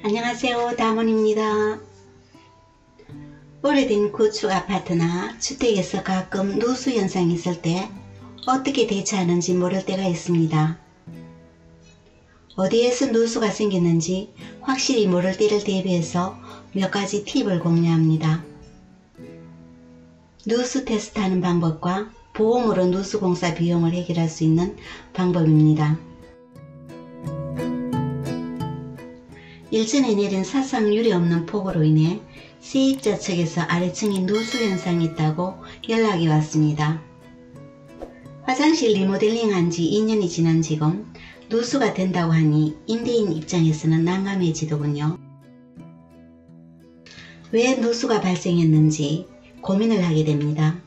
안녕하세요, 다몬입니다. 오래된 구축 아파트나 주택에서 가끔 누수 현상이 있을 때 어떻게 대처하는지 모를 때가 있습니다. 어디에서 누수가 생겼는지 확실히 모를 때를 대비해서 몇 가지 팁을 공유합니다. 누수 테스트하는 방법과 보험으로 누수공사 비용을 해결할 수 있는 방법입니다. 일전에 내린 사상 유례없는 폭우로 인해 세입자 측에서 아래층에 누수 현상이 있다고 연락이 왔습니다. 화장실 리모델링 한 지 2년이 지난 지금 누수가 된다고 하니 임대인 입장에서는 난감해지더군요. 왜 누수가 발생했는지 고민을 하게 됩니다.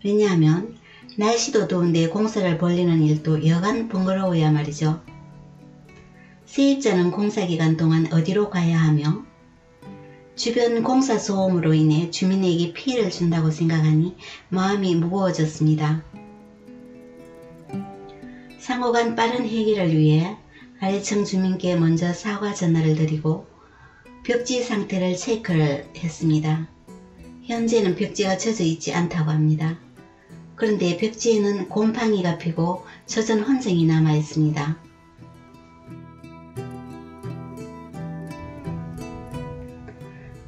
왜냐하면 날씨도 더운데 공사를 벌리는 일도 여간 번거로워야 말이죠. 세입자는 공사기간 동안 어디로 가야 하며 주변 공사 소음으로 인해 주민에게 피해를 준다고 생각하니 마음이 무거워졌습니다. 상호간 빠른 해결을 위해 아래층 주민께 먼저 사과 전화를 드리고 벽지 상태를 체크를 했습니다. 현재는 벽지가 젖어 있지 않다고 합니다. 그런데 벽지에는 곰팡이가 피고 젖은 흔적이 남아 있습니다.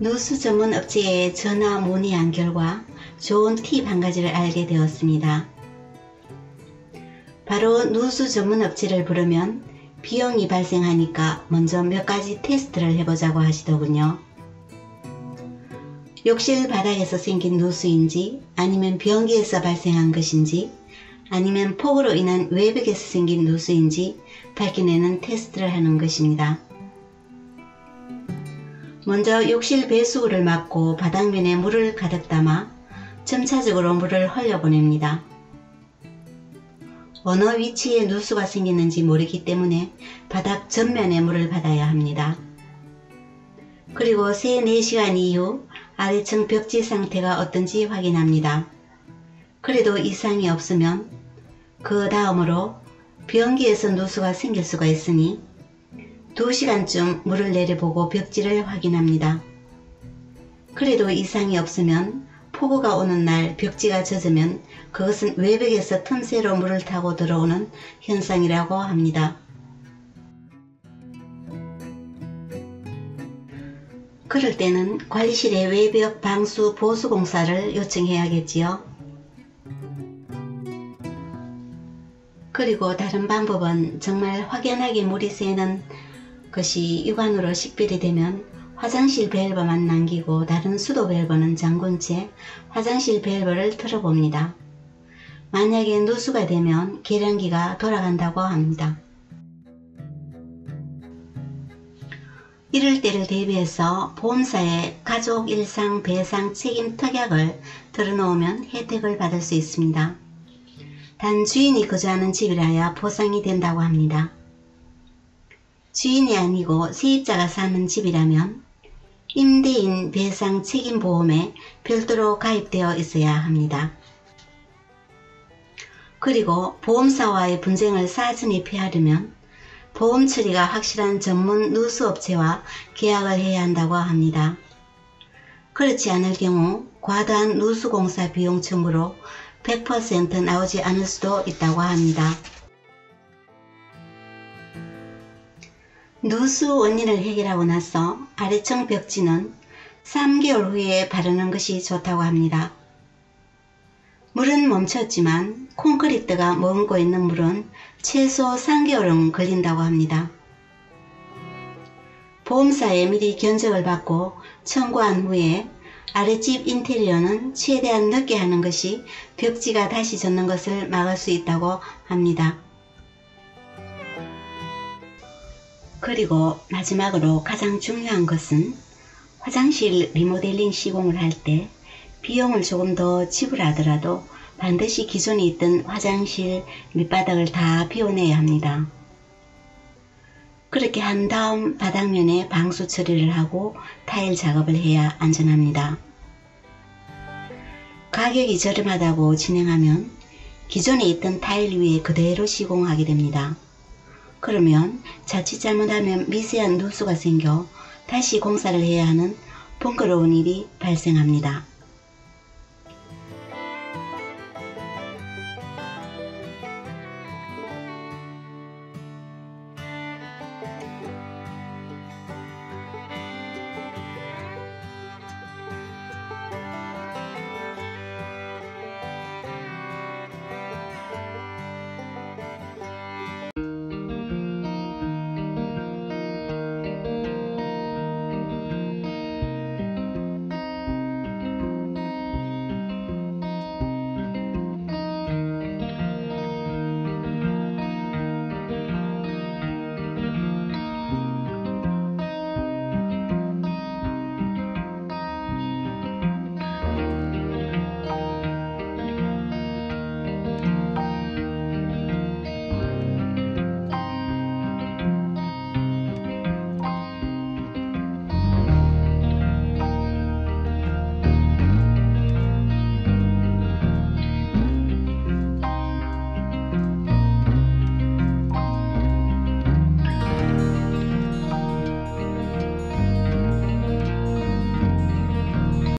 누수 전문 업체에 전화 문의한 결과 좋은 팁 한 가지를 알게 되었습니다. 바로 누수 전문 업체를 부르면 비용이 발생하니까 먼저 몇 가지 테스트를 해보자고 하시더군요. 욕실 바닥에서 생긴 누수인지 아니면 변기에서 발생한 것인지 아니면 폭우로 인한 외벽에서 생긴 누수인지 밝혀내는 테스트를 하는 것입니다. 먼저 욕실 배수구를 막고 바닥면에 물을 가득 담아 점차적으로 물을 흘려보냅니다. 어느 위치에 누수가 생기는지 모르기 때문에 바닥 전면에 물을 받아야 합니다. 그리고 3-4시간 이후 아래층 벽지 상태가 어떤지 확인합니다. 그래도 이상이 없으면 그 다음으로 변기에서 누수가 생길 수가 있으니 2시간쯤 물을 내려보고 벽지를 확인합니다. 그래도 이상이 없으면 폭우가 오는 날 벽지가 젖으면 그것은 외벽에서 틈새로 물을 타고 들어오는 현상이라고 합니다. 그럴 때는 관리실에 외벽 방수 보수 공사를 요청해야겠지요. 그리고 다른 방법은 정말 확연하게 물이 새는 것이 육안으로 식별이 되면 화장실 밸브만 남기고 다른 수도 밸브는 잠근 채 화장실 밸브를 틀어봅니다. 만약에 누수가 되면 계량기가 돌아간다고 합니다. 이럴 때를 대비해서 보험사에 가족 일상 배상 책임 특약을 들어놓으면 혜택을 받을 수 있습니다. 단 주인이 거주하는 집이라야 보상이 된다고 합니다. 주인이 아니고 세입자가 사는 집이라면 임대인 배상 책임보험에 별도로 가입되어 있어야 합니다. 그리고 보험사와의 분쟁을 사전에 피하려면 보험 처리가 확실한 전문 누수업체와 계약을 해야 한다고 합니다. 그렇지 않을 경우 과다한 누수공사 비용 청구로 100% 나오지 않을 수도 있다고 합니다. 누수 원인을 해결하고 나서 아래층 벽지는 3개월 후에 바르는 것이 좋다고 합니다. 물은 멈췄지만 콘크리트가 머금고 있는 물은 최소 3개월은 걸린다고 합니다. 보험사에 미리 견적을 받고 청구한 후에 아랫집 인테리어는 최대한 늦게 하는 것이 벽지가 다시 젖는 것을 막을 수 있다고 합니다. 그리고 마지막으로 가장 중요한 것은 화장실 리모델링 시공을 할 때 비용을 조금 더 지불하더라도 반드시 기존에 있던 화장실 밑바닥을 다 비워내야 합니다. 그렇게 한 다음 바닥면에 방수 처리를 하고 타일 작업을 해야 안전합니다. 가격이 저렴하다고 진행하면 기존에 있던 타일 위에 그대로 시공하게 됩니다. 그러면 자칫 잘못하면 미세한 누수가 생겨 다시 공사를 해야 하는 번거로운 일이 발생합니다.